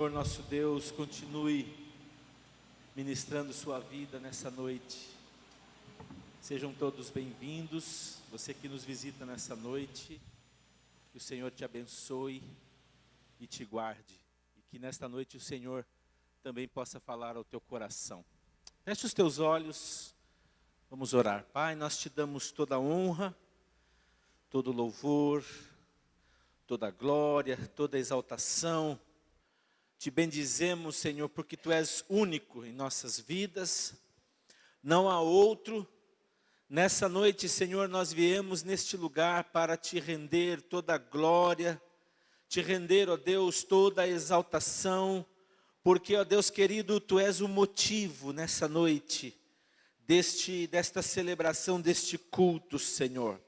Senhor nosso Deus, continue ministrando sua vida nessa noite. Sejam todos bem-vindos, você que nos visita nessa noite, que o Senhor te abençoe e te guarde, e que nesta noite o Senhor também possa falar ao teu coração. Feche os teus olhos, vamos orar. Pai, nós te damos toda a honra, todo o louvor, toda a glória, toda a exaltação. Te bendizemos, Senhor, porque Tu és único em nossas vidas, não há outro. Nessa noite, Senhor, nós viemos neste lugar para Te render toda a glória, Te render, ó Deus, toda a exaltação, porque, ó Deus querido, Tu és o motivo nessa noite, desta celebração, deste culto, Senhor.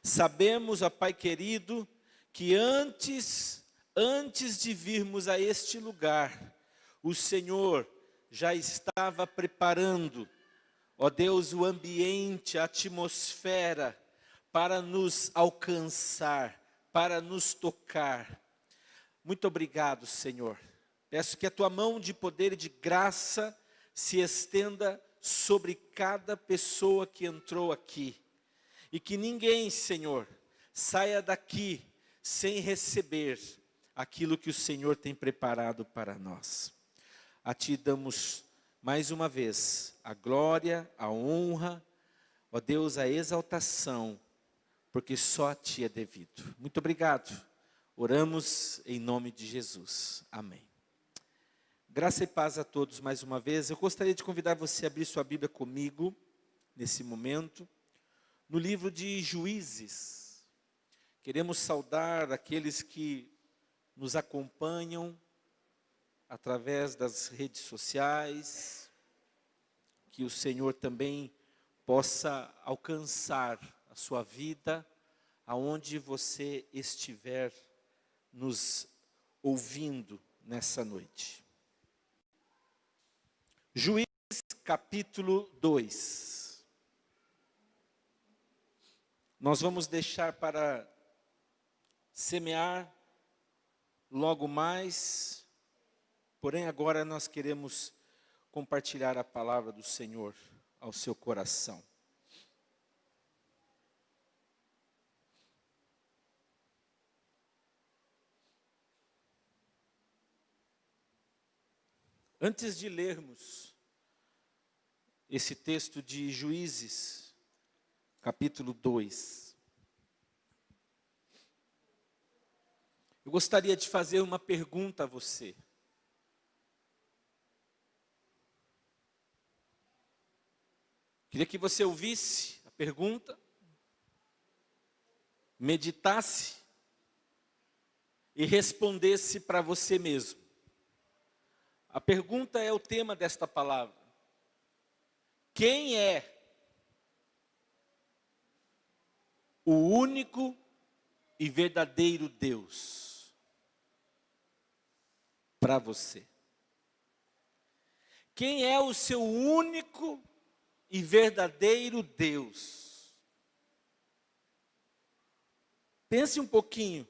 Sabemos, ó Pai querido, que antes de virmos a este lugar, o Senhor já estava preparando, ó Deus, o ambiente, a atmosfera, para nos alcançar, para nos tocar. Muito obrigado, Senhor. Peço que a Tua mão de poder e de graça se estenda sobre cada pessoa que entrou aqui. E que ninguém, Senhor, saia daqui sem receber aquilo que o Senhor tem preparado para nós. A Ti damos mais uma vez a glória, a honra, ó Deus, a exaltação, porque só a Ti é devido. Muito obrigado. Oramos em nome de Jesus. Amém. Graça e paz a todos mais uma vez. Eu gostaria de convidar você a abrir sua Bíblia comigo, nesse momento, no livro de Juízes. Queremos saudar aqueles que nos acompanham através das redes sociais, que o Senhor também possa alcançar a sua vida, aonde você estiver nos ouvindo nessa noite. Juízes capítulo 2. Nós vamos deixar para semear logo mais, porém agora nós queremos compartilhar a palavra do Senhor ao seu coração. Antes de lermos esse texto de Juízes, capítulo 2, eu gostaria de fazer uma pergunta a você. Queria que você ouvisse a pergunta, meditasse e respondesse para você mesmo. A pergunta é o tema desta palavra. Quem é o único e verdadeiro Deus para você? Quem é o seu único e verdadeiro Deus? Pense um pouquinho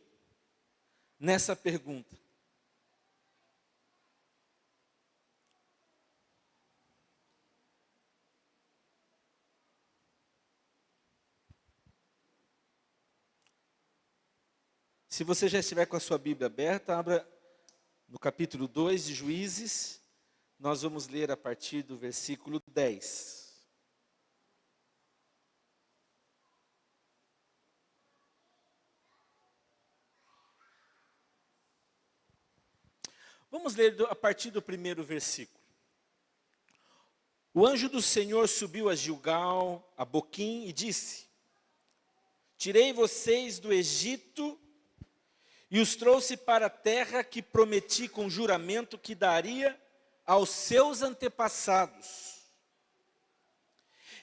nessa pergunta. Se você já estiver com a sua Bíblia aberta, abra no capítulo 2 de Juízes. Nós vamos ler a partir do versículo 10. Vamos ler a partir do primeiro versículo. O anjo do Senhor subiu a Gilgal, a Boquim, e disse: Tirei vocês do Egito e os trouxe para a terra que prometi com juramento que daria aos seus antepassados.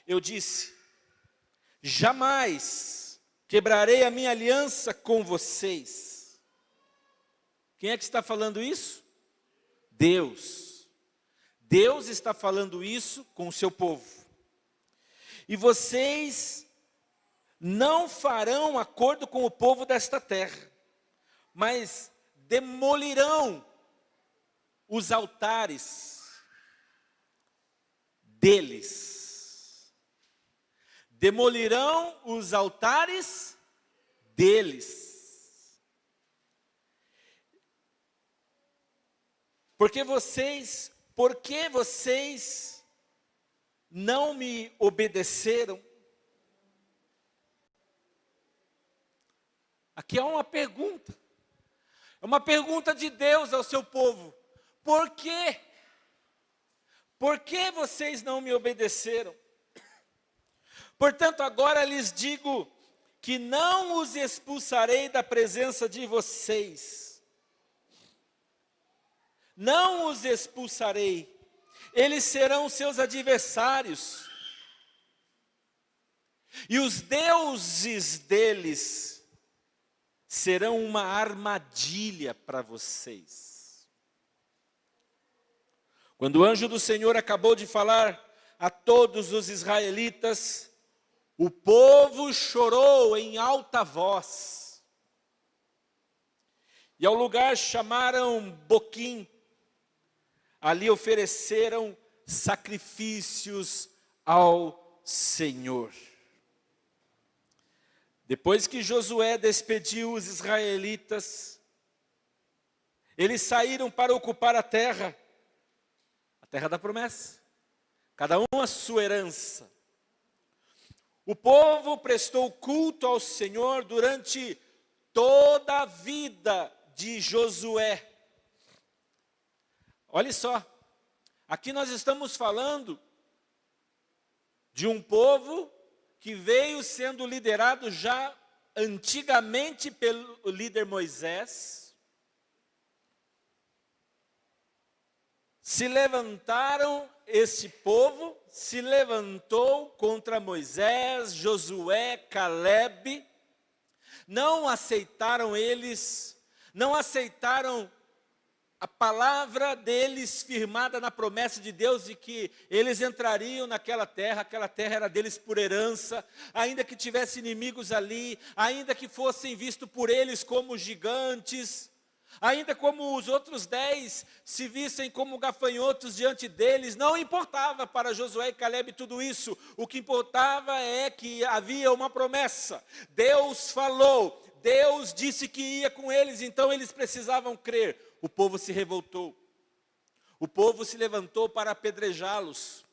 Eu disse: jamais quebrarei a minha aliança com vocês. Quem é que está falando isso? Deus. Deus está falando isso com o seu povo. E vocês não farão acordo com o povo desta terra, mas demolirão os altares deles. Demolirão os altares deles. Por que vocês não me obedeceram? Aqui é uma pergunta. É uma pergunta de Deus ao seu povo. Por quê? Por que vocês não me obedeceram? Portanto, agora lhes digo que não os expulsarei da presença de vocês. Não os expulsarei. Eles serão seus adversários. E os deuses deles serão uma armadilha para vocês. Quando o anjo do Senhor acabou de falar a todos os israelitas, o povo chorou em alta voz. E ao lugar chamaram Boquim. Ali ofereceram sacrifícios ao Senhor. Depois que Josué despediu os israelitas, eles saíram para ocupar a terra da promessa, cada um a sua herança. O povo prestou culto ao Senhor durante toda a vida de Josué. Olha só, aqui nós estamos falando de um povo que veio sendo liderado já antigamente pelo líder Moisés. Esse povo se levantou contra Moisés, Josué, Calebe. Não aceitaram a palavra deles firmada na promessa de Deus de que eles entrariam naquela terra, aquela terra era deles por herança, ainda que tivesse inimigos ali, ainda que fossem vistos por eles como gigantes, ainda como os outros 10 se vissem como gafanhotos diante deles, não importava para Josué e Calebe tudo isso. O que importava é que havia uma promessa. Deus falou, Deus disse que ia com eles, então eles precisavam crer. O povo se revoltou. O povo se levantou para apedrejá-los.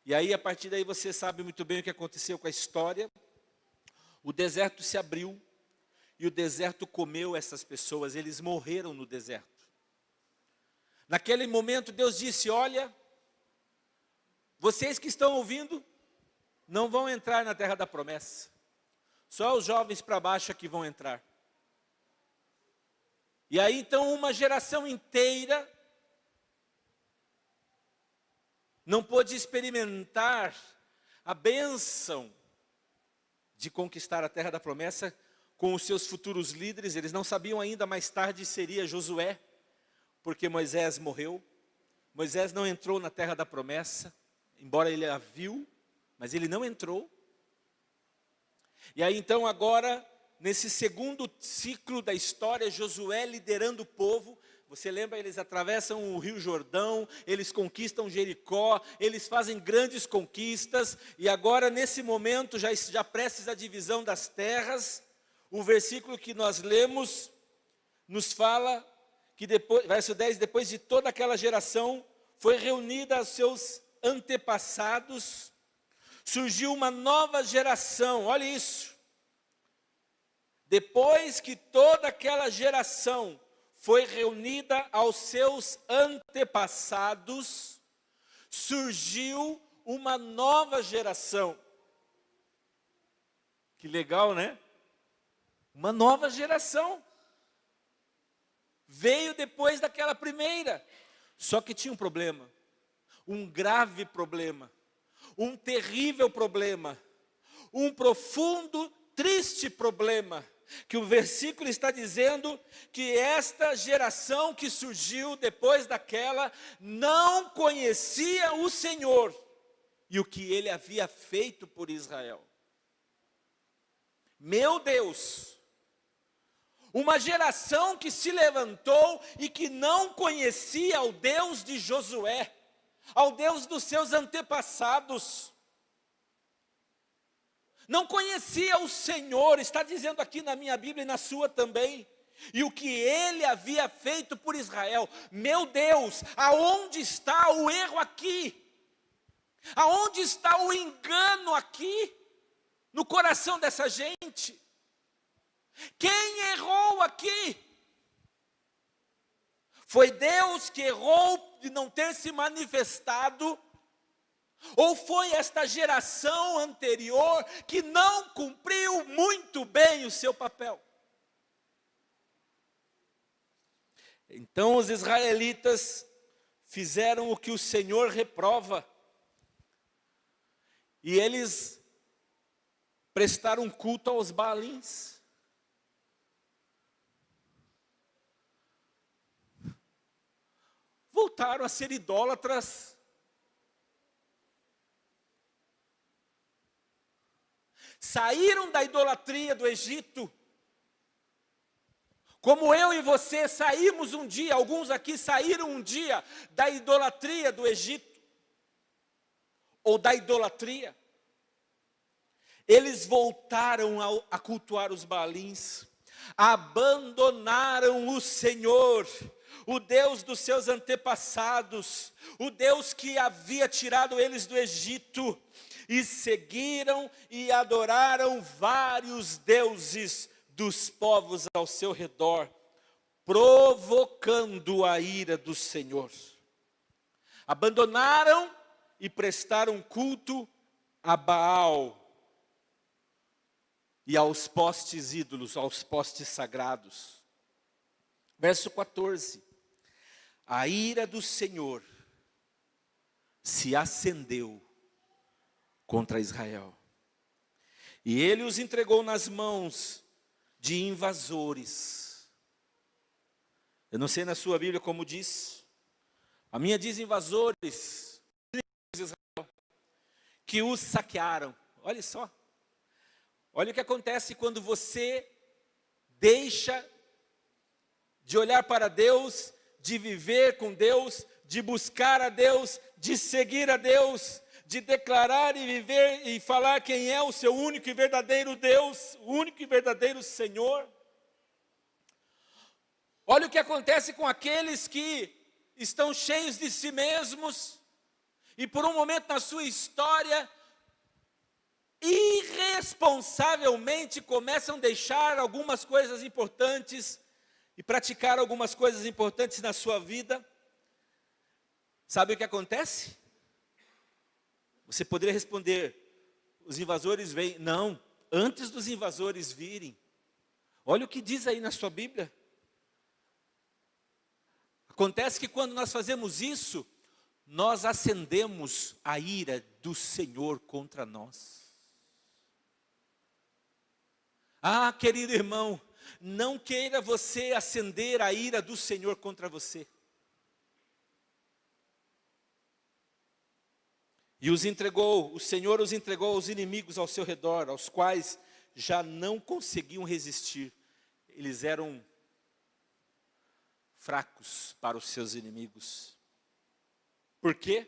E aí, a partir daí, você sabe muito bem o que aconteceu com a história. O deserto se abriu. E o deserto comeu essas pessoas, eles morreram no deserto. Naquele momento Deus disse, olha, vocês que estão ouvindo, não vão entrar na terra da promessa. Só os jovens para baixo aqui vão entrar. E aí então uma geração inteira não pôde experimentar a bênção de conquistar a terra da promessa com os seus futuros líderes. Eles não sabiam ainda, mais tarde seria Josué, porque Moisés morreu. Moisés não entrou na terra da promessa, embora ele a viu, mas ele não entrou. E aí então agora, nesse segundo ciclo da história, Josué liderando o povo, você lembra, eles atravessam o Rio Jordão, eles conquistam Jericó, eles fazem grandes conquistas, e agora nesse momento, já prestes à divisão das terras, o versículo que nós lemos nos fala que depois, verso 10, depois de toda aquela geração foi reunida aos seus antepassados, surgiu uma nova geração, olha isso. Depois que toda aquela geração foi reunida aos seus antepassados, surgiu uma nova geração. Que legal, né? Uma nova geração. Veio depois daquela primeira. Só que tinha um problema. Um grave problema. Um terrível problema. Um profundo, triste problema. Que o versículo está dizendo que esta geração que surgiu depois daquela não conhecia o Senhor e o que Ele havia feito por Israel. Meu Deus! Uma geração que se levantou e que não conhecia o Deus de Josué, ao Deus dos seus antepassados. Não conhecia o Senhor, está dizendo aqui na minha Bíblia e na sua também. E o que ele havia feito por Israel. Meu Deus, aonde está o erro aqui? Aonde está o engano aqui? No coração dessa gente? Quem errou aqui? Foi Deus que errou de não ter se manifestado? Ou foi esta geração anterior que não cumpriu muito bem o seu papel? Então os israelitas fizeram o que o Senhor reprova. E eles prestaram culto aos Baalins. Voltaram a ser idólatras. Saíram da idolatria do Egito. Como eu e você saímos um dia, alguns aqui saíram um dia da idolatria do Egito. Ou da idolatria. Eles voltaram a cultuar os Baalins. Abandonaram o Senhor, o Deus dos seus antepassados, o Deus que havia tirado eles do Egito, e seguiram e adoraram vários deuses dos povos ao seu redor, provocando a ira do Senhor. Abandonaram e prestaram culto a Baal e aos postes ídolos, aos postes sagrados. Verso 14. A ira do Senhor se acendeu contra Israel. E ele os entregou nas mãos de invasores. Eu não sei na sua Bíblia como diz. A minha diz invasores, que os saquearam. Olha só. Olha o que acontece quando você deixa de olhar para Deus, de viver com Deus, de buscar a Deus, de seguir a Deus, de declarar e viver e falar quem é o seu único e verdadeiro Deus, o único e verdadeiro Senhor. Olha o que acontece com aqueles que estão cheios de si mesmos e por um momento na sua história irresponsavelmente começam a deixar algumas coisas importantes e praticar algumas coisas importantes na sua vida. Sabe o que acontece? Você poderia responder, os invasores vêm. Não, antes dos invasores virem. Olha o que diz aí na sua Bíblia. Acontece que quando nós fazemos isso, nós acendemos a ira do Senhor contra nós. Ah, querido irmão, não queira você acender a ira do Senhor contra você. E o Senhor os entregou aos inimigos ao seu redor, aos quais já não conseguiam resistir. Eles eram fracos para os seus inimigos. Por quê?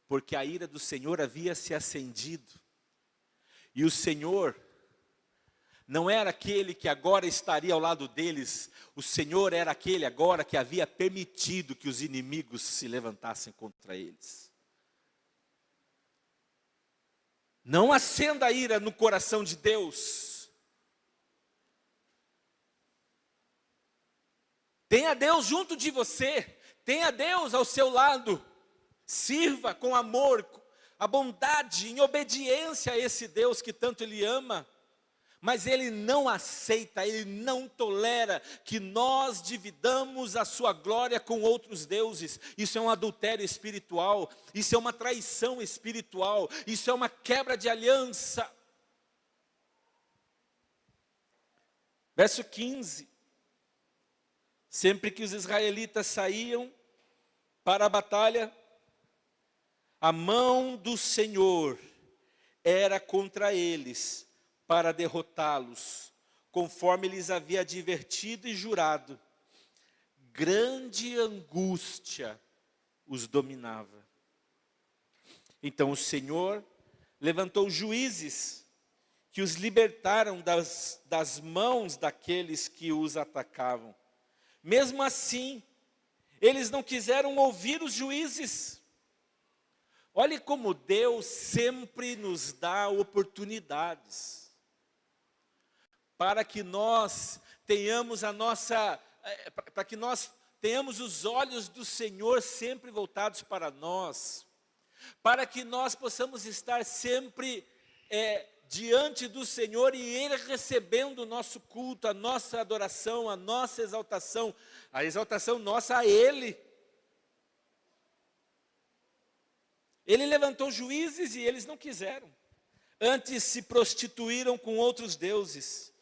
Porque a ira do Senhor havia se acendido. E o Senhor não era aquele que agora estaria ao lado deles. O Senhor era aquele agora que havia permitido que os inimigos se levantassem contra eles. Não acenda a ira no coração de Deus. Tenha Deus junto de você. Tenha Deus ao seu lado. Sirva com amor, a bondade, em obediência a esse Deus que tanto Ele ama. Mas Ele não aceita, Ele não tolera que nós dividamos a sua glória com outros deuses. Isso é um adultério espiritual, isso é uma traição espiritual, isso é uma quebra de aliança. Verso 15. Sempre que os israelitas saíam para a batalha, a mão do Senhor era contra eles, para derrotá-los, conforme lhes havia advertido e jurado. Grande angústia os dominava. Então o Senhor levantou juízes que os libertaram das mãos daqueles que os atacavam. Mesmo assim, eles não quiseram ouvir os juízes. Olhe como Deus sempre nos dá oportunidades para que nós tenhamos para que nós tenhamos os olhos do Senhor sempre voltados para nós, para que nós possamos estar sempre diante do Senhor e Ele recebendo o nosso culto, a nossa adoração, a nossa exaltação, a exaltação nossa a Ele. Ele levantou juízes e eles não quiseram. Antes se prostituíram com outros deuses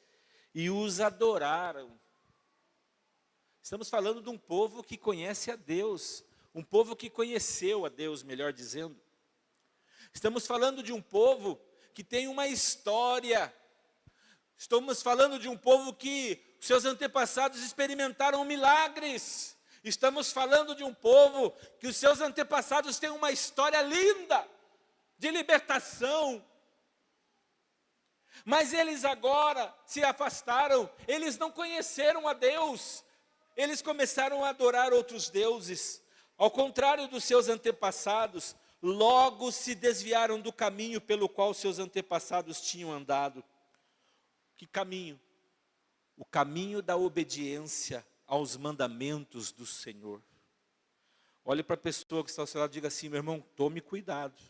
e os adoraram. Estamos falando de um povo que conhece a Deus, um povo que conheceu a Deus, melhor dizendo. Estamos falando de um povo que tem uma história. Estamos falando de um povo que seus antepassados experimentaram milagres. Estamos falando de um povo que os seus antepassados têm uma história linda de libertação. Mas eles agora se afastaram, eles não conheceram a Deus. Eles começaram a adorar outros deuses. Ao contrário dos seus antepassados, logo se desviaram do caminho pelo qual seus antepassados tinham andado. Que caminho? O caminho da obediência aos mandamentos do Senhor. Olhe para a pessoa que está ao seu lado e diga assim: meu irmão, tome cuidado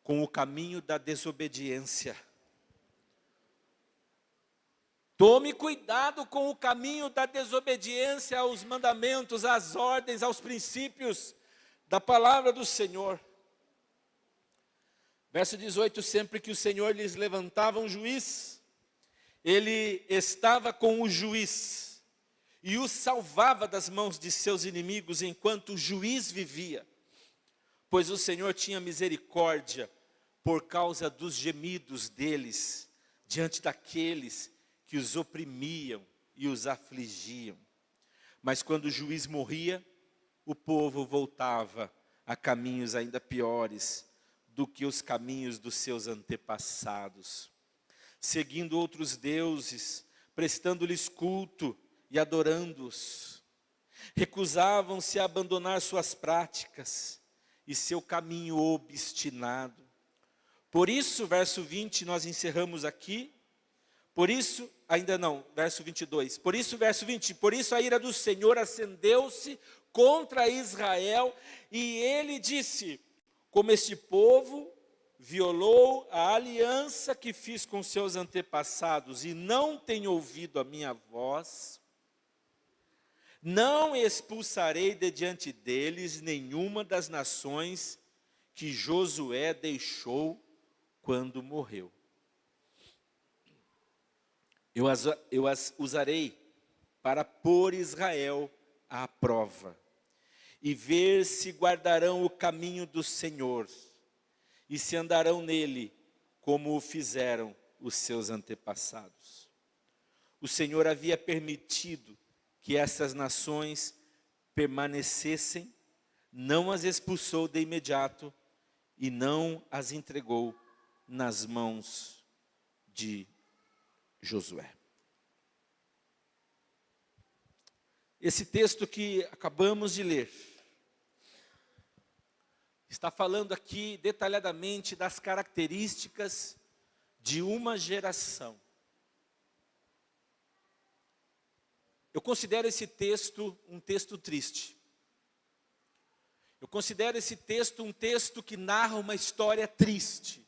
com o caminho da desobediência. Tome cuidado com o caminho da desobediência aos mandamentos, às ordens, aos princípios da palavra do Senhor. Verso 18, sempre que o Senhor lhes levantava um juiz, Ele estava com o juiz e o salvava das mãos de seus inimigos enquanto o juiz vivia. Pois o Senhor tinha misericórdia por causa dos gemidos deles, diante daqueles que os oprimiam e os afligiam. Mas quando o juiz morria, o povo voltava a caminhos ainda piores do que os caminhos dos seus antepassados, seguindo outros deuses, prestando-lhes culto e adorando-os. Recusavam-se a abandonar suas práticas e seu caminho obstinado. Por isso, verso 20, nós encerramos aqui. Por isso, ainda não, verso 22. Por isso, verso 20, por isso a ira do Senhor acendeu-se contra Israel, e ele disse: como este povo violou a aliança que fiz com seus antepassados e não tem ouvido a minha voz, não expulsarei de diante deles nenhuma das nações que Josué deixou quando morreu. Eu as usarei para pôr Israel à prova e ver se guardarão o caminho do Senhor e se andarão nele como o fizeram os seus antepassados. O Senhor havia permitido que essas nações permanecessem, não as expulsou de imediato e não as entregou nas mãos de Josué. Esse texto que acabamos de ler está falando aqui detalhadamente das características de uma geração. Eu considero esse texto um texto triste. Eu considero esse texto um texto que narra uma história triste,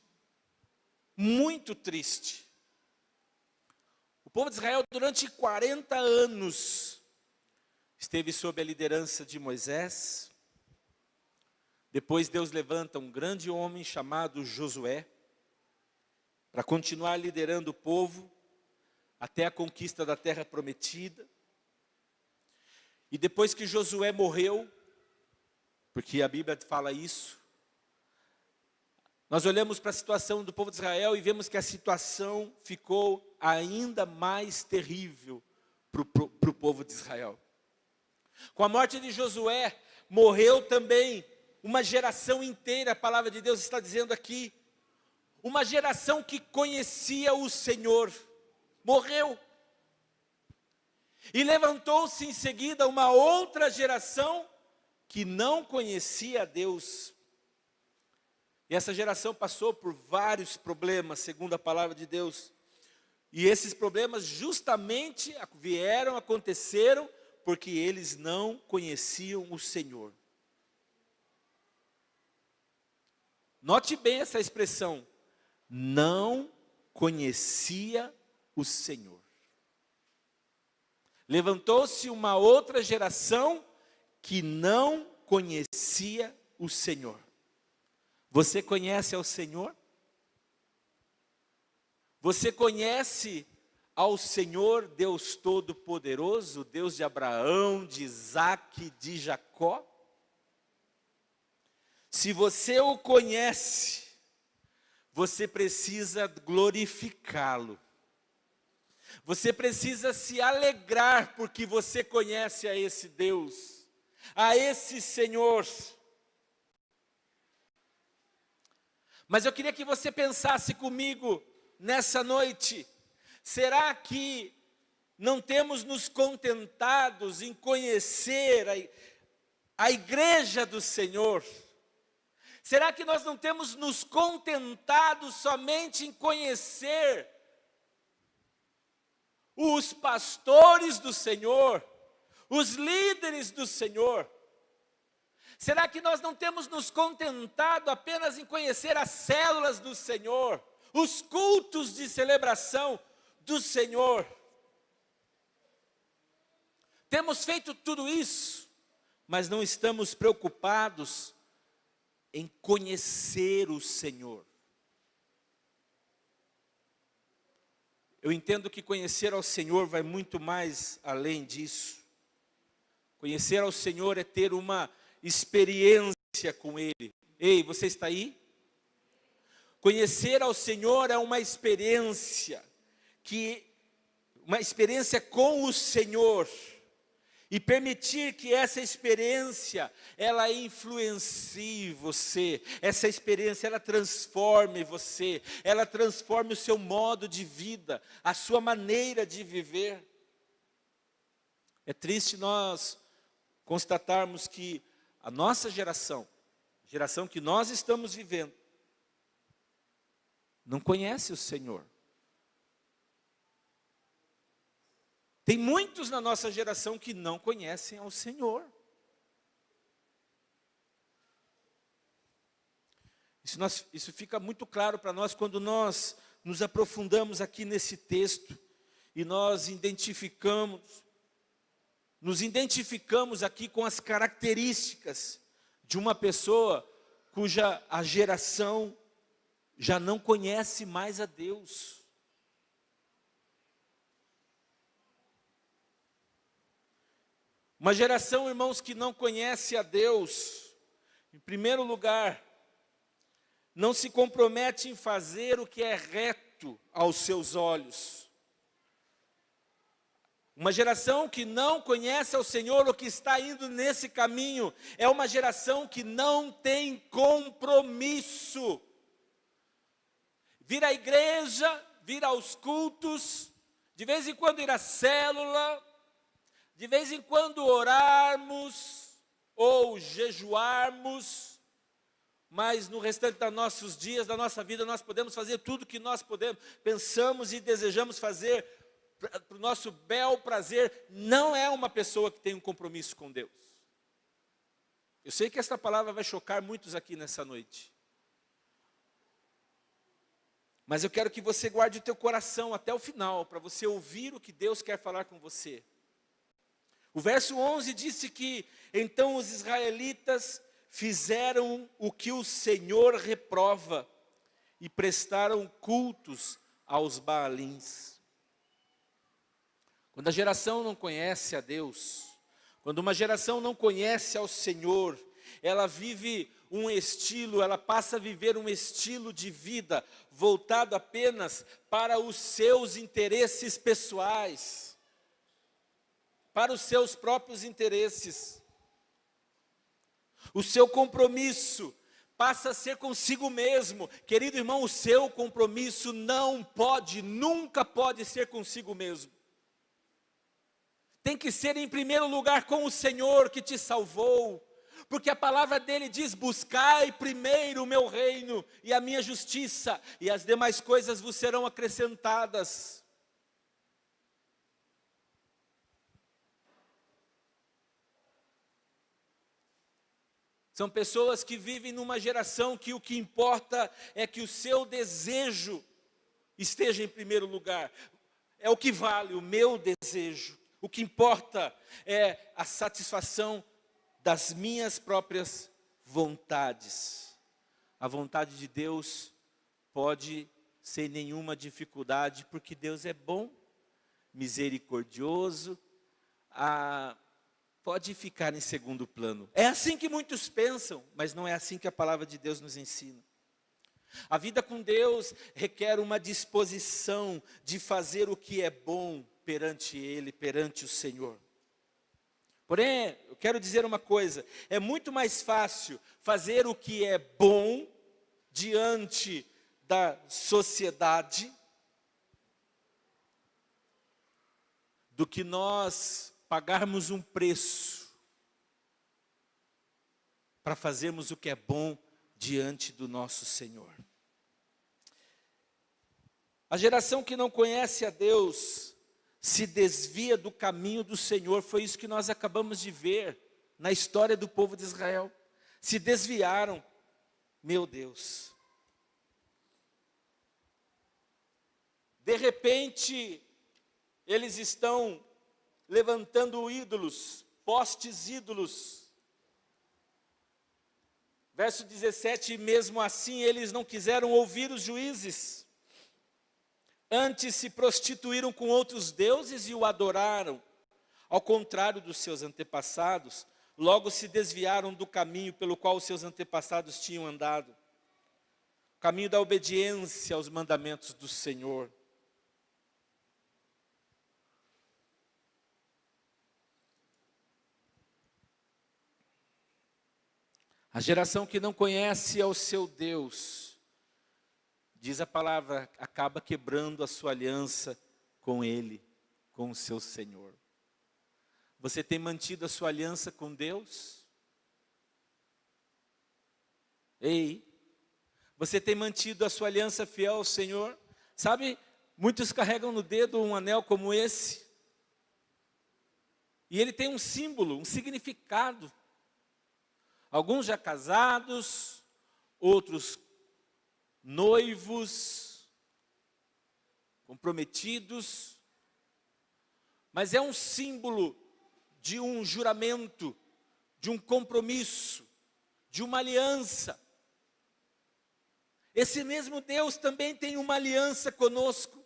muito triste. O povo de Israel, durante 40 anos, esteve sob a liderança de Moisés. Depois Deus levanta um grande homem chamado Josué, para continuar liderando o povo, até a conquista da terra prometida. E depois que Josué morreu, porque a Bíblia fala isso, Nós olhamos para a situação do povo de Israel e vemos que a situação ficou ainda mais terrível para o povo de Israel. Com a morte de Josué, morreu também uma geração inteira, a palavra de Deus está dizendo aqui, uma geração que conhecia o Senhor, morreu. E levantou-se em seguida uma outra geração que não conhecia a Deus. E essa geração passou por vários problemas, segundo a palavra de Deus. E esses problemas justamente aconteceram porque eles não conheciam o Senhor. Note bem essa expressão, não conhecia o Senhor. Levantou-se uma outra geração que não conhecia o Senhor. Você conhece ao Senhor? Você conhece ao Senhor, Deus Todo-Poderoso, Deus de Abraão, de Isaque, de Jacó? Se você o conhece, você precisa glorificá-lo. Você precisa se alegrar porque você conhece a esse Deus, a esse Senhor. Mas eu queria que você pensasse comigo nessa noite, será que não temos nos contentados em conhecer a igreja do Senhor? Será que nós não temos nos contentado somente em conhecer os pastores do Senhor, os líderes do Senhor? Será que nós não temos nos contentado apenas em conhecer as células do Senhor, os cultos de celebração do Senhor? Temos feito tudo isso, mas não estamos preocupados em conhecer o Senhor. Eu entendo que conhecer ao Senhor vai muito mais além disso. Conhecer ao Senhor é ter uma experiência com Ele. Ei, você está aí? Conhecer ao Senhor é uma experiência com o Senhor, e permitir que essa experiência, ela influencie você, essa experiência, ela transforme você, ela transforme o seu modo de vida, a sua maneira de viver. É triste nós constatarmos que a nossa geração que nós estamos vivendo, não conhece o Senhor. Tem muitos na nossa geração que não conhecem ao Senhor. Isso fica muito claro para nós quando nós nos aprofundamos aqui nesse texto e nós nos identificamos aqui com as características de uma pessoa cuja a geração já não conhece mais a Deus. Uma geração, irmãos, que não conhece a Deus, em primeiro lugar, não se compromete em fazer o que é reto aos seus olhos. Uma geração que não conhece ao Senhor, ou que está indo nesse caminho, é uma geração que não tem compromisso. Vir à igreja, vir aos cultos, de vez em quando ir à célula, de vez em quando orarmos ou jejuarmos, mas no restante dos nossos dias, da nossa vida, nós podemos fazer tudo que nós pensamos e desejamos fazer para o nosso bel prazer. Não é uma pessoa que tem um compromisso com Deus. Eu sei que esta palavra vai chocar muitos aqui nessa noite. Mas eu quero que você guarde o teu coração até o final, para você ouvir o que Deus quer falar com você. O verso 11 disse que, então os israelitas fizeram o que o Senhor reprova, e prestaram cultos aos Baalins. Quando a geração não conhece a Deus, quando uma geração não conhece ao Senhor, ela vive ela passa a viver um estilo de vida voltado apenas para os seus interesses pessoais, para os seus próprios interesses. O seu compromisso passa a ser consigo mesmo. Querido irmão, o seu compromisso nunca pode ser consigo mesmo. Tem que ser em primeiro lugar com o Senhor que te salvou, porque a palavra dele diz: buscai primeiro o meu reino e a minha justiça, e as demais coisas vos serão acrescentadas. São pessoas que vivem numa geração que o que importa é que o seu desejo esteja em primeiro lugar. É o que vale, o meu desejo. O que importa é a satisfação das minhas próprias vontades. A vontade de Deus pode sem nenhuma dificuldade, porque Deus é bom, misericordioso, pode ficar em segundo plano. É assim que muitos pensam, mas não é assim que a palavra de Deus nos ensina. A vida com Deus requer uma disposição de fazer o que é bom perante Ele, perante o Senhor. Porém, eu quero dizer uma coisa: é muito mais fácil fazer o que é bom diante da sociedade do que nós pagarmos um preço para fazermos o que é bom diante do nosso Senhor. A geração que não conhece a Deus se desvia do caminho do Senhor. Foi isso que nós acabamos de ver na história do povo de Israel. Se desviaram, meu Deus. De repente, eles estão levantando ídolos, postes ídolos. Verso 17, mesmo assim eles não quiseram ouvir os juízes. Antes se prostituíram com outros deuses e o adoraram. Ao contrário dos seus antepassados, logo se desviaram do caminho pelo qual os seus antepassados tinham andado. O caminho da obediência aos mandamentos do Senhor. A geração que não conhece ao seu Deus, diz a palavra, acaba quebrando a sua aliança com Ele, com o seu Senhor. Você tem mantido a sua aliança com Deus? Ei, você tem mantido a sua aliança fiel ao Senhor? Sabe, muitos carregam no dedo um anel como esse, e ele tem um símbolo, um significado. Alguns já casados, outros noivos, comprometidos, mas é um símbolo de um juramento, de um compromisso, de uma aliança. Esse mesmo Deus também tem uma aliança conosco.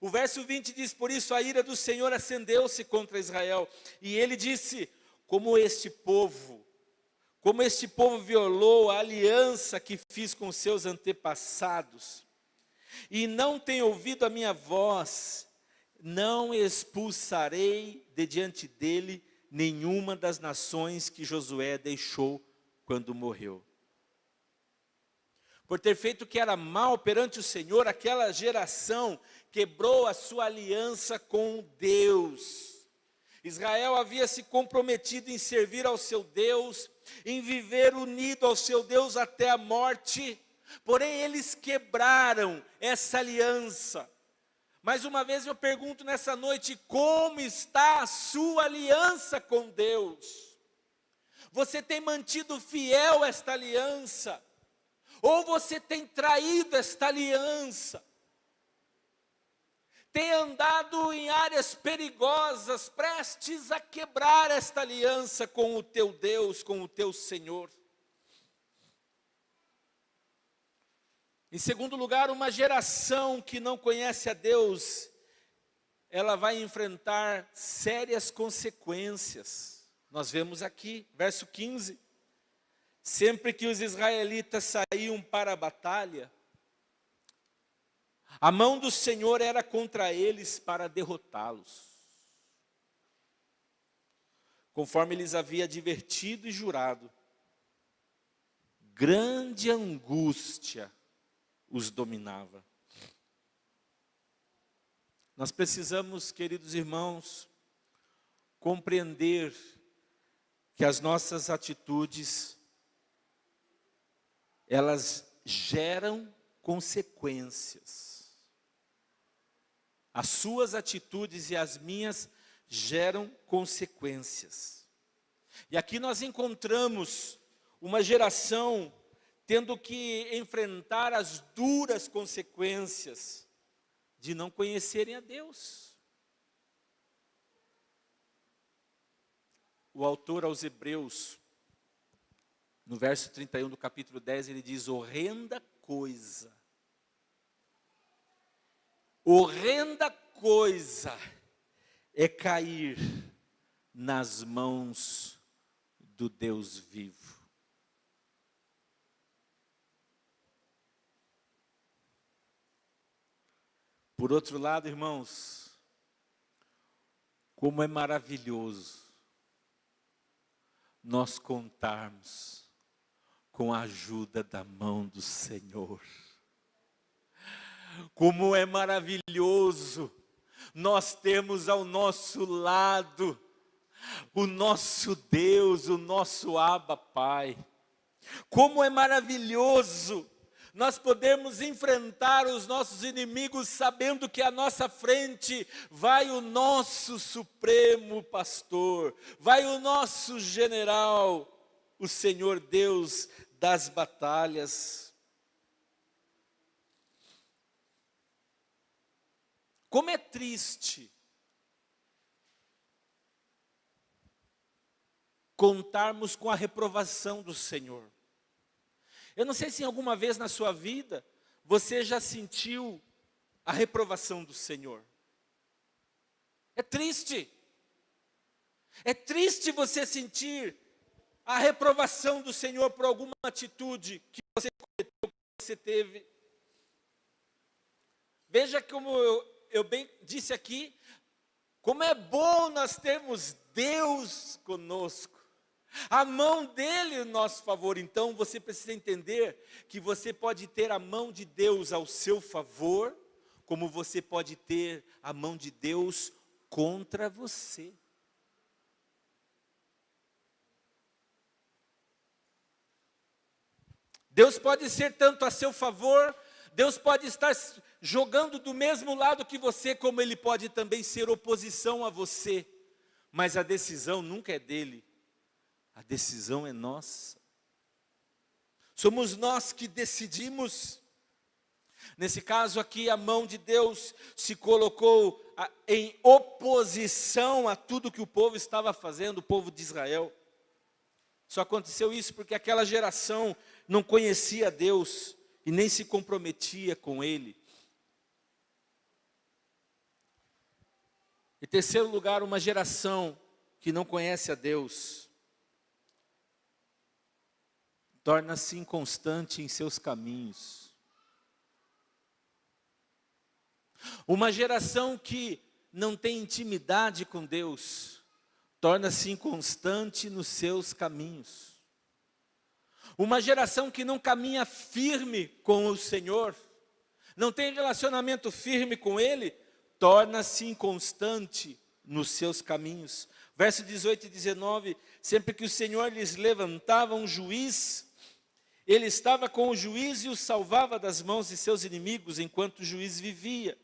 O verso 20 diz: por isso a ira do Senhor acendeu-se contra Israel, e ele disse: como este povo violou a aliança que fiz com seus antepassados, e não tem ouvido a minha voz, não expulsarei de diante dele nenhuma das nações que Josué deixou quando morreu. Por ter feito o que era mal perante o Senhor, aquela geração quebrou a sua aliança com Deus. Israel havia se comprometido em servir ao seu Deus, em viver unido ao seu Deus até a morte, porém eles quebraram essa aliança. Mais uma vez eu pergunto nessa noite: como está a sua aliança com Deus? Você tem mantido fiel esta aliança? Ou você tem traído esta aliança? Tem andado em áreas perigosas, prestes a quebrar esta aliança com o teu Deus, com o teu Senhor. Em segundo lugar, uma geração que não conhece a Deus, ela vai enfrentar sérias consequências. Nós vemos aqui, verso 15. sempre que os israelitas saíam para a batalha, a mão do Senhor era contra eles para derrotá-los, conforme lhes havia advertido e jurado. Grande angústia os dominava. Nós precisamos, queridos irmãos, compreender que as nossas atitudes, elas geram consequências. As suas atitudes e as minhas geram consequências. E aqui nós encontramos uma geração tendo que enfrentar as duras consequências de não conhecerem a Deus. O autor aos Hebreus, no verso 31 do capítulo 10, ele diz: horrenda coisa é cair nas mãos do Deus vivo. Por outro lado, irmãos, como é maravilhoso nós contarmos com a ajuda da mão do Senhor. Como é maravilhoso nós termos ao nosso lado o nosso Deus, o nosso Abba Pai. Como é maravilhoso nós podemos enfrentar os nossos inimigos sabendo que à nossa frente vai o nosso supremo pastor, vai o nosso general, o Senhor Deus das batalhas. Como é triste contarmos com a reprovação do Senhor. Eu não sei se alguma vez na sua vida você já sentiu a reprovação do Senhor. É triste. É triste você sentir a reprovação do Senhor por alguma atitude que você cometeu, que você teve. Veja como eu bem disse aqui, como é bom nós termos Deus conosco. A mão dele em nosso favor. Então você precisa entender que você pode ter a mão de Deus ao seu favor, como você pode ter a mão de Deus contra você. Deus pode ser tanto a seu favor, Deus pode estar jogando do mesmo lado que você, como Ele pode também ser oposição a você. Mas a decisão nunca é dele. A decisão é nossa. Somos nós que decidimos. Nesse caso aqui, a mão de Deus se colocou em oposição a tudo que o povo estava fazendo, o povo de Israel. Só aconteceu isso porque aquela geração não conhecia Deus e nem se comprometia com Ele. Em terceiro lugar, uma geração que não conhece a Deus torna-se inconstante em seus caminhos. Uma geração que não tem intimidade com Deus torna-se inconstante nos seus caminhos. Uma geração que não caminha firme com o Senhor, não tem relacionamento firme com Ele, torna-se inconstante nos seus caminhos. Verso 18 e 19, sempre que o Senhor lhes levantava um juiz, Ele estava com o juiz e o salvava das mãos de seus inimigos enquanto o juiz vivia.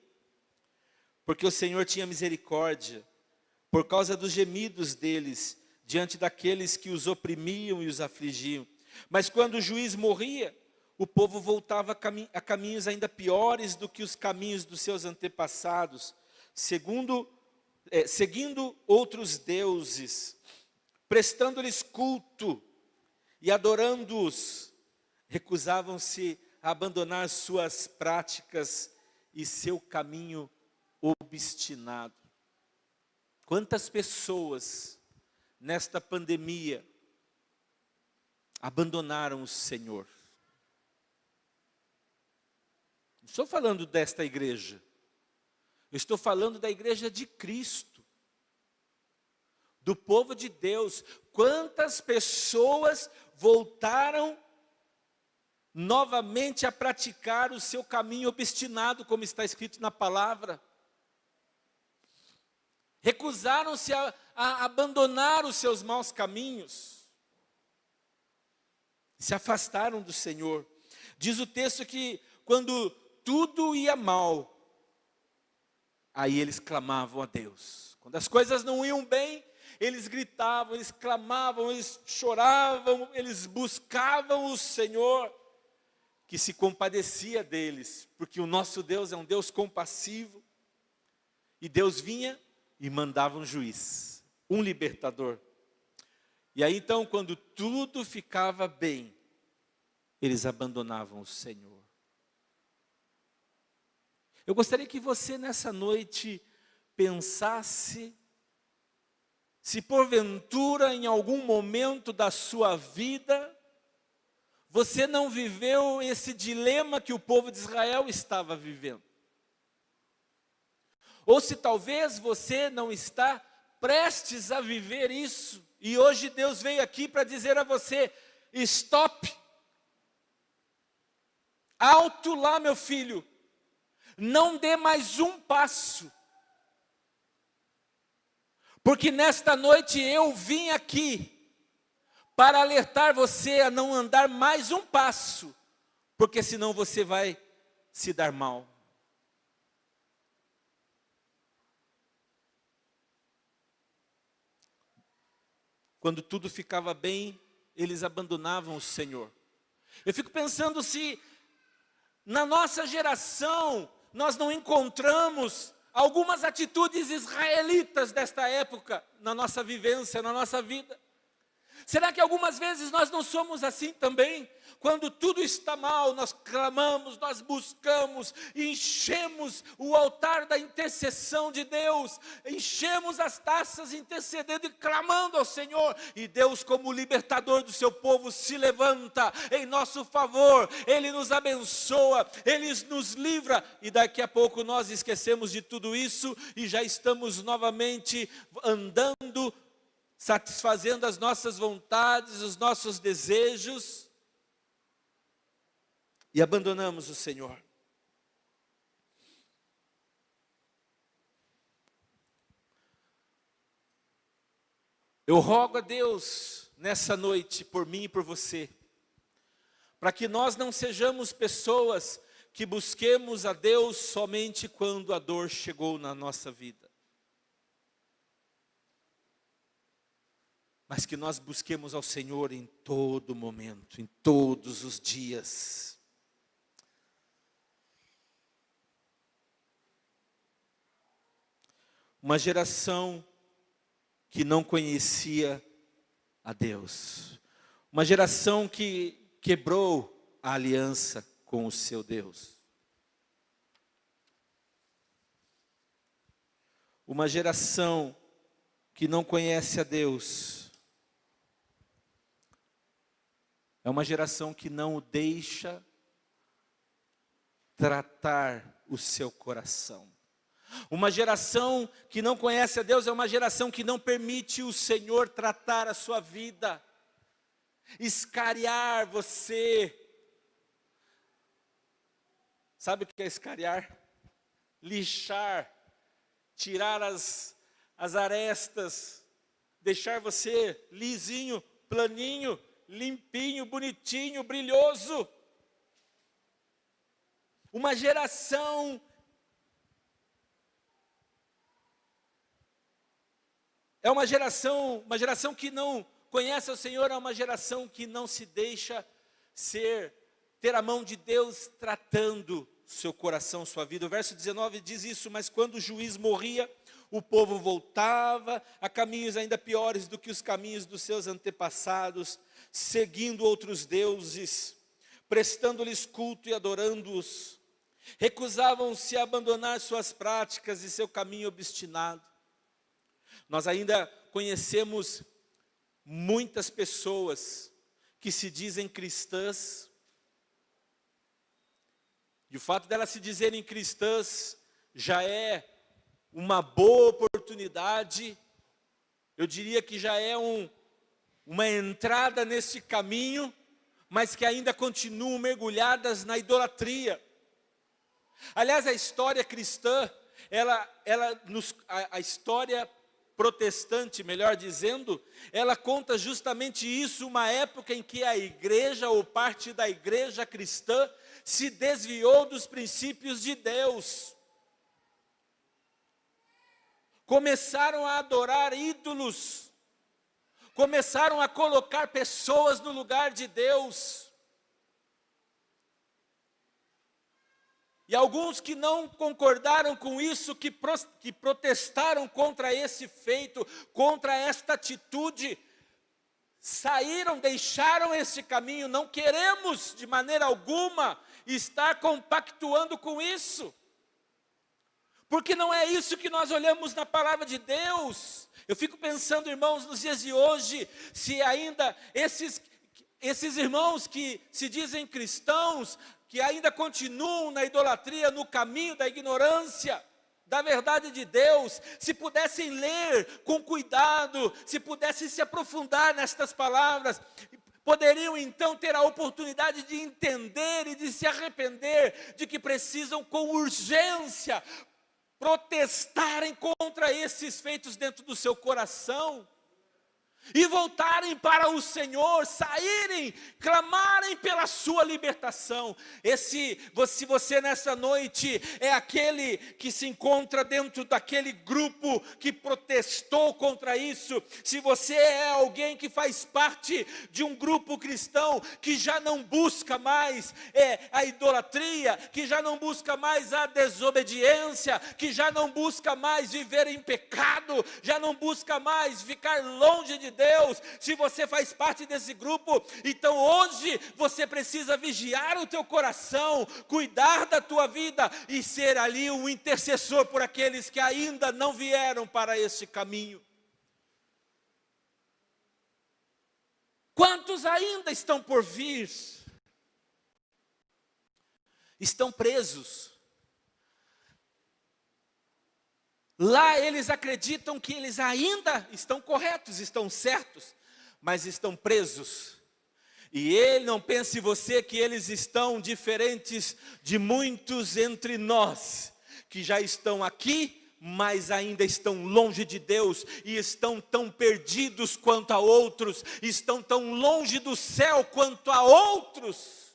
Porque o Senhor tinha misericórdia, por causa dos gemidos deles, diante daqueles que os oprimiam e os afligiam. Mas quando o juiz morria, o povo voltava a caminhos ainda piores do que os caminhos dos seus antepassados, seguindo outros deuses, prestando-lhes culto e adorando-os. Recusavam-se a abandonar suas práticas e seu caminho obstinado. Quantas pessoas nesta pandemia abandonaram o Senhor. Não estou falando desta igreja. Eu estou falando da igreja de Cristo. Do povo de Deus. Quantas pessoas voltaram novamente a praticar o seu caminho obstinado, como está escrito na palavra. Recusaram-se a abandonar os seus maus caminhos. Se afastaram do Senhor. Diz o texto que quando tudo ia mal, aí eles clamavam a Deus. Quando as coisas não iam bem, eles gritavam, eles clamavam, eles choravam, eles buscavam o Senhor, que se compadecia deles, porque o nosso Deus é um Deus compassivo, e Deus vinha e mandava um juiz, um libertador. E aí então, quando tudo ficava bem, eles abandonavam o Senhor. Eu gostaria que você nessa noite pensasse, se porventura em algum momento da sua vida, você não viveu esse dilema que o povo de Israel estava vivendo. Ou se talvez você não está prestes a viver isso, e hoje Deus veio aqui para dizer a você, stop, alto lá meu filho, não dê mais um passo, porque nesta noite eu vim aqui para alertar você a não andar mais um passo, porque senão você vai se dar mal. Quando tudo ficava bem, eles abandonavam o Senhor. Eu fico pensando se na nossa geração nós não encontramos algumas atitudes israelitas desta época na nossa vivência, na nossa vida. Será que algumas vezes nós não somos assim também? Quando tudo está mal, nós clamamos, nós buscamos, enchemos o altar da intercessão de Deus, enchemos as taças intercedendo e clamando ao Senhor, e Deus, como libertador do seu povo, se levanta em nosso favor, Ele nos abençoa, Ele nos livra, e daqui a pouco nós esquecemos de tudo isso, e já estamos novamente andando, satisfazendo as nossas vontades, os nossos desejos, e abandonamos o Senhor. Eu rogo a Deus nessa noite, por mim e por você, para que nós não sejamos pessoas que busquemos a Deus somente quando a dor chegou na nossa vida, mas que nós busquemos ao Senhor em todo momento, em todos os dias. Uma geração que não conhecia a Deus. Uma geração que quebrou a aliança com o seu Deus. Uma geração que não conhece a Deus. É uma geração que não o deixa tratar o seu coração. Uma geração que não conhece a Deus é uma geração que não permite o Senhor tratar a sua vida, escariar você. Sabe o que é escariar? Lixar, tirar as arestas, deixar você lisinho, planinho, limpinho, bonitinho, brilhoso. Uma geração uma geração que não conhece o Senhor, é uma geração que não se deixa ter a mão de Deus tratando seu coração, sua vida. O verso 19 diz isso: mas quando o juiz morria, o povo voltava a caminhos ainda piores do que os caminhos dos seus antepassados, seguindo outros deuses, prestando-lhes culto e adorando-os. Recusavam-se a abandonar suas práticas e seu caminho obstinado. Nós ainda conhecemos muitas pessoas que se dizem cristãs, e o fato delas se dizerem cristãs já é uma boa oportunidade, eu diria que já é uma entrada nesse caminho, mas que ainda continuam mergulhadas na idolatria. Aliás, a história cristã, a história protestante, melhor dizendo, ela conta justamente isso, uma época em que a igreja, ou parte da igreja cristã, se desviou dos princípios de Deus. Começaram a adorar ídolos, começaram a colocar pessoas no lugar de Deus. E alguns que não concordaram com isso, que protestaram contra esse feito, contra esta atitude, saíram, deixaram esse caminho. Não queremos de maneira alguma estar compactuando com isso, porque não é isso que nós olhamos na palavra de Deus. Eu fico pensando, irmãos, nos dias de hoje, se ainda esses irmãos que se dizem cristãos, que ainda continuam na idolatria, no caminho da ignorância da verdade de Deus, se pudessem ler com cuidado, se pudessem se aprofundar nestas palavras, poderiam então ter a oportunidade de entender e de se arrepender de que precisam com urgência protestarem contra esses feitos dentro do seu coração e voltarem para o Senhor, saírem, clamarem pela sua libertação. Se você nessa noite é aquele que se encontra dentro daquele grupo que protestou contra isso, se você é alguém que faz parte de um grupo cristão que já não busca mais a idolatria, que já não busca mais a desobediência, que já não busca mais viver em pecado, já não busca mais ficar longe de Deus, se você faz parte desse grupo, então hoje você precisa vigiar o teu coração, cuidar da tua vida e ser ali um intercessor por aqueles que ainda não vieram para este caminho. Quantos ainda estão por vir? Estão presos. Lá eles acreditam que eles ainda estão corretos, estão certos, mas estão presos. E ele, não pense você que eles estão diferentes de muitos entre nós, que já estão aqui, mas ainda estão longe de Deus, e estão tão perdidos quanto a outros, estão tão longe do céu quanto a outros.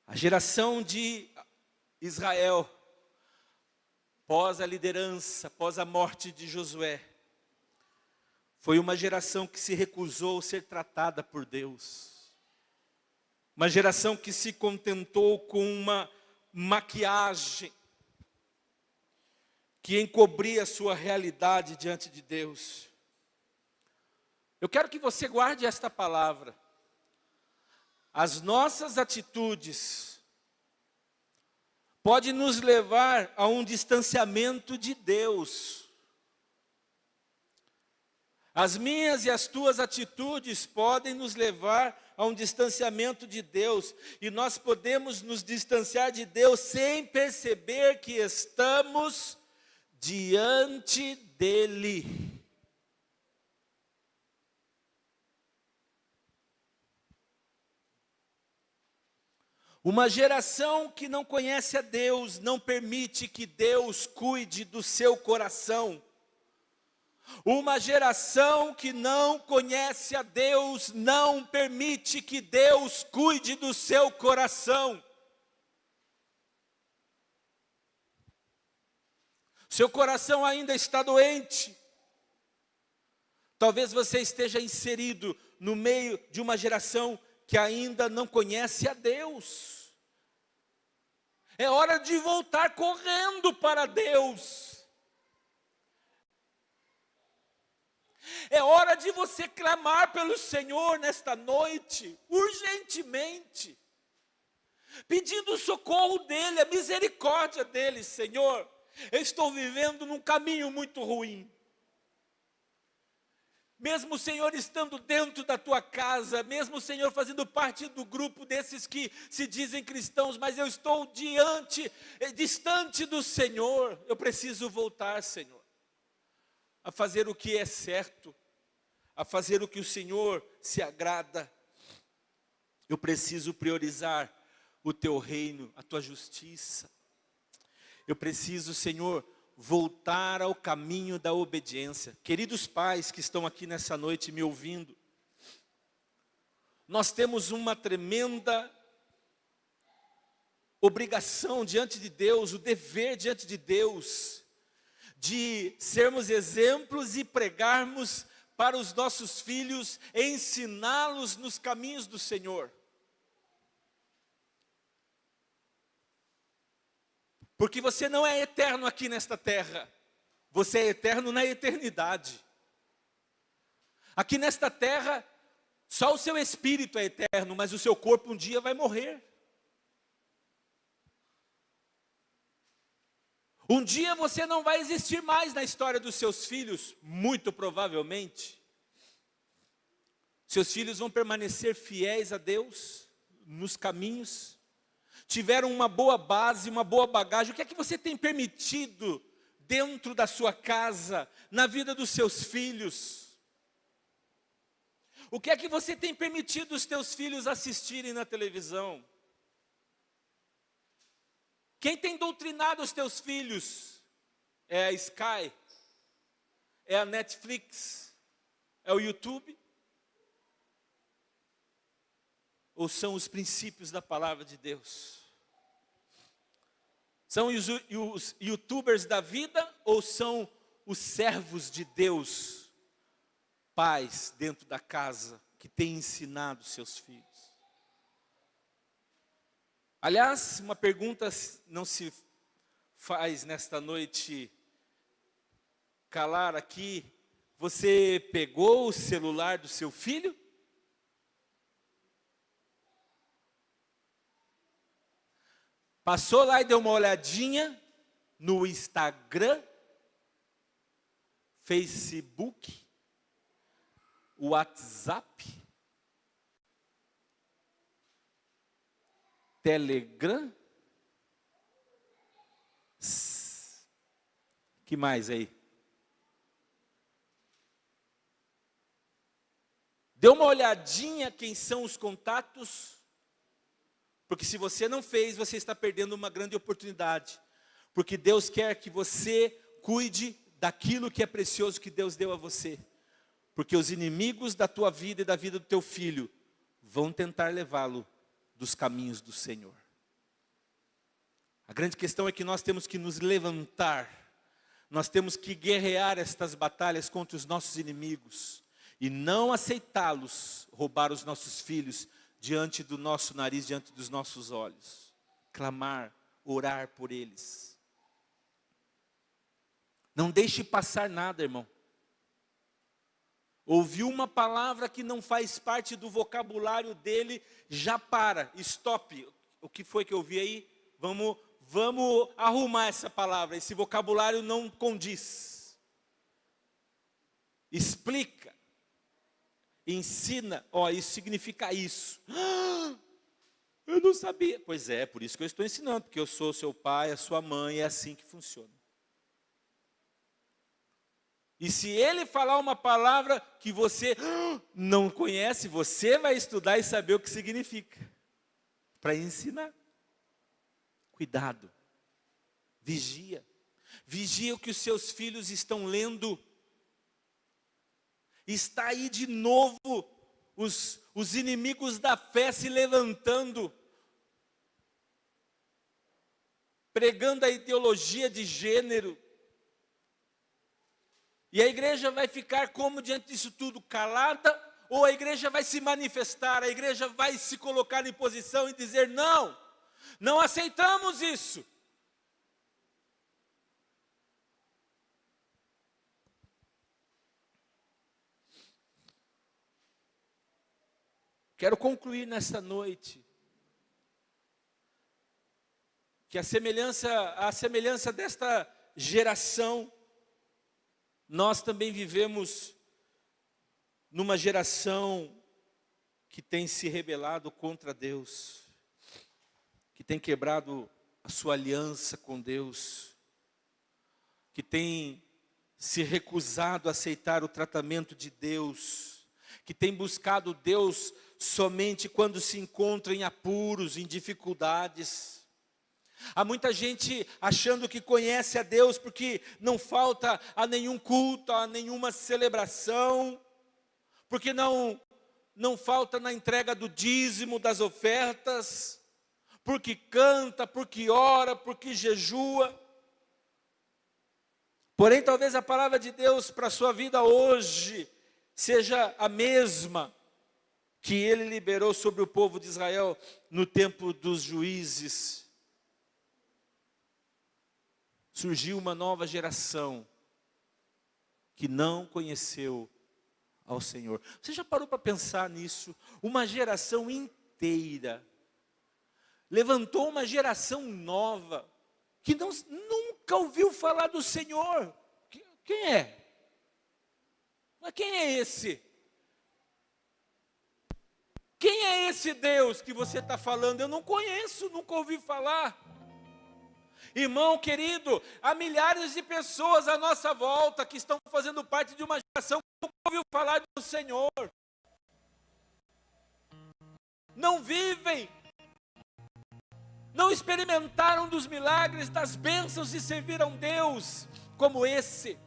A geração de Israel, pós a liderança, após a morte de Josué, foi uma geração que se recusou a ser tratada por Deus. Uma geração que se contentou com uma maquiagem que encobria a sua realidade diante de Deus. Eu quero que você guarde esta palavra. As nossas atitudes podem nos levar a um distanciamento de Deus. As minhas e as tuas atitudes podem nos levar a um distanciamento de Deus. E nós podemos nos distanciar de Deus sem perceber que estamos diante dEle. Uma geração que não conhece a Deus não permite que Deus cuide do seu coração. Uma geração que não conhece a Deus não permite que Deus cuide do seu coração. Seu coração ainda está doente. Talvez você esteja inserido no meio de uma geração que ainda não conhece a Deus. É hora de voltar correndo para Deus. É hora de você clamar pelo Senhor nesta noite, urgentemente, pedindo o socorro dEle, a misericórdia dEle. Senhor, eu estou vivendo num caminho muito ruim. Mesmo o Senhor estando dentro da tua casa, mesmo o Senhor fazendo parte do grupo desses que se dizem cristãos, mas eu estou distante do Senhor. Eu preciso voltar, Senhor, a fazer o que é certo, a fazer o que o Senhor se agrada. Eu preciso priorizar o teu reino, a tua justiça. Eu preciso, Senhor, voltar ao caminho da obediência. Queridos pais que estão aqui nessa noite me ouvindo, nós temos uma tremenda obrigação diante de Deus, o dever diante de Deus, de sermos exemplos e pregarmos para os nossos filhos, ensiná-los nos caminhos do Senhor. Porque você não é eterno aqui nesta terra, você é eterno na eternidade. Aqui nesta terra, só o seu espírito é eterno, mas o seu corpo um dia vai morrer. Um dia você não vai existir mais na história dos seus filhos, muito provavelmente. Seus filhos vão permanecer fiéis a Deus, nos caminhos, tiveram uma boa base, uma boa bagagem. O que é que você tem permitido dentro da sua casa, na vida dos seus filhos? O que é que você tem permitido os teus filhos assistirem na televisão? Quem tem doutrinado os teus filhos? É a Sky? É a Netflix? É o YouTube? Ou são os princípios da palavra de Deus? São os youtubers da vida ou são os servos de Deus, pais dentro da casa, que têm ensinado seus filhos? Aliás, uma pergunta não se faz nesta noite calar aqui. Você pegou o celular do seu filho? Passou lá e deu uma olhadinha no Instagram, Facebook, WhatsApp, Telegram? Que mais aí? Deu uma olhadinha quem são os contatos? Porque se você não fez, você está perdendo uma grande oportunidade. Porque Deus quer que você cuide daquilo que é precioso que Deus deu a você. Porque os inimigos da tua vida e da vida do teu filho vão tentar levá-lo dos caminhos do Senhor. A grande questão é que nós temos que nos levantar. Nós temos que guerrear estas batalhas contra os nossos inimigos. E não aceitá-los roubar os nossos filhos diante do nosso nariz, diante dos nossos olhos. Clamar, orar por eles. Não deixe passar nada, irmão. Ouviu uma palavra que não faz parte do vocabulário dele, já para, stop. O que foi que eu ouvi aí? Vamos arrumar essa palavra, esse vocabulário não condiz. Explica. Ensina, isso significa isso. Eu não sabia. Pois é, por isso que eu estou ensinando, porque eu sou seu pai, a sua mãe, é assim que funciona. E se ele falar uma palavra que você não conhece, você vai estudar e saber o que significa, para ensinar. Cuidado, vigia o que os seus filhos estão lendo. Está aí de novo os inimigos da fé se levantando, pregando a ideologia de gênero. E a igreja vai ficar como diante disso tudo, calada? Ou a igreja vai se manifestar, a igreja vai se colocar em posição e dizer, não aceitamos isso. Quero concluir nesta noite, que a semelhança geração, nós também vivemos numa geração que tem se rebelado contra Deus, que tem quebrado a sua aliança com Deus, que tem se recusado a aceitar o tratamento de Deus, que tem buscado Deus somente quando se encontra em apuros, em dificuldades. Há muita gente achando que conhece a Deus porque não falta a nenhum culto, a nenhuma celebração, porque não falta na entrega do dízimo, das ofertas, porque canta, porque ora, porque jejua. Porém, talvez a palavra de Deus para a sua vida hoje seja a mesma que Ele liberou sobre o povo de Israel no tempo dos juízes. Surgiu uma nova geração que não conheceu ao Senhor. Você já parou para pensar nisso? Uma geração inteira levantou uma geração nova que nunca ouviu falar do Senhor. Quem é? Mas quem é esse? Quem é esse Deus que você está falando? Eu não conheço, nunca ouvi falar. Irmão querido, há milhares de pessoas à nossa volta que estão fazendo parte de uma geração que nunca ouviu falar do Senhor. Não vivem, não experimentaram dos milagres, das bênçãos de servir a um Deus como esse.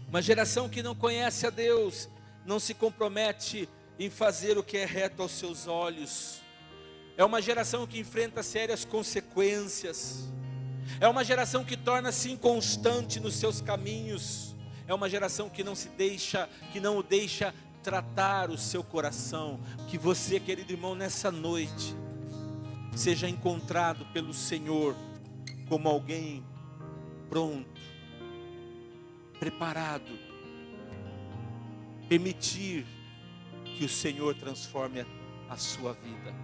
Uma geração que não conhece a Deus, não se compromete em fazer o que é reto aos seus olhos. É uma geração que enfrenta sérias consequências. É uma geração que torna-se inconstante nos seus caminhos. É uma geração que não o deixa tratar o seu coração. Que você, querido irmão, nessa noite seja encontrado pelo Senhor como alguém pronto, preparado, permitir que o Senhor transforme a sua vida.